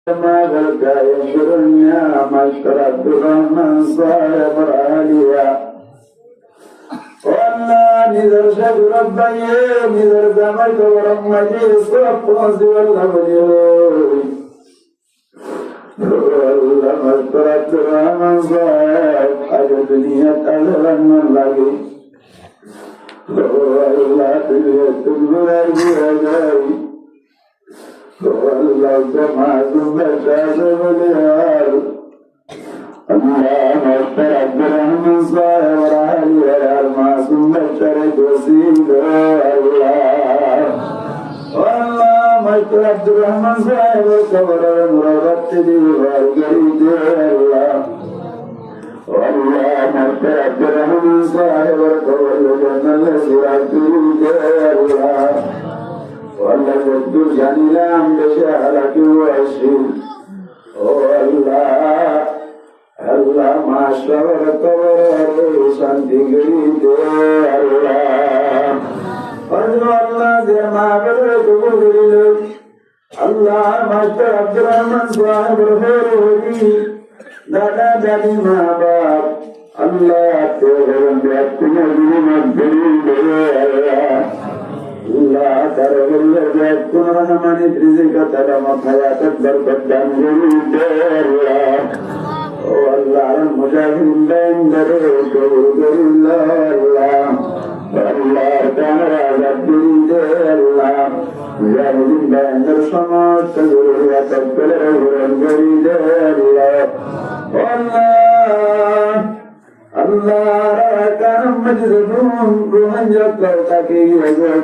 ما غلقا ينظر النعمة رب الرحمن صاحب العالية والله نذر شد ربي نذر دمك ورحمتي صرف قصي والغبري والله مشترك الرحمن صاحب أجل دنيا أهلا من لقي والله تليت الملاجي والله سمعت المشاهد والعيال الله مشترك برحمن صاحب العالية المعصوم مشترك وسيل الله والله مشترك برحمن صاحب الكبر المرغبتدي والقريد الله والله مشترك برحمن صاحب الكبر الجنة الذي أكتريد الله والله يبدو جنيلام بشهرك وعشرين والله الله ما شعر طوال شانتي قريد الله والله زي ما بدرت بقول الله ما شعر عبد الرحمن صاحب الخير دادا دادي ما باب الله تغرم بأكتنا بلما قريد الله لا ترى الذي كنا من رزق تلم حياة بركة جميل الله والله المجاهدين بين ذلك الله والله كان هذا الدين الله مجاهدين بين السماء تدور وتقبل الجريد الله والله الله كان مجدهم روحا يقرأ كي يقرأ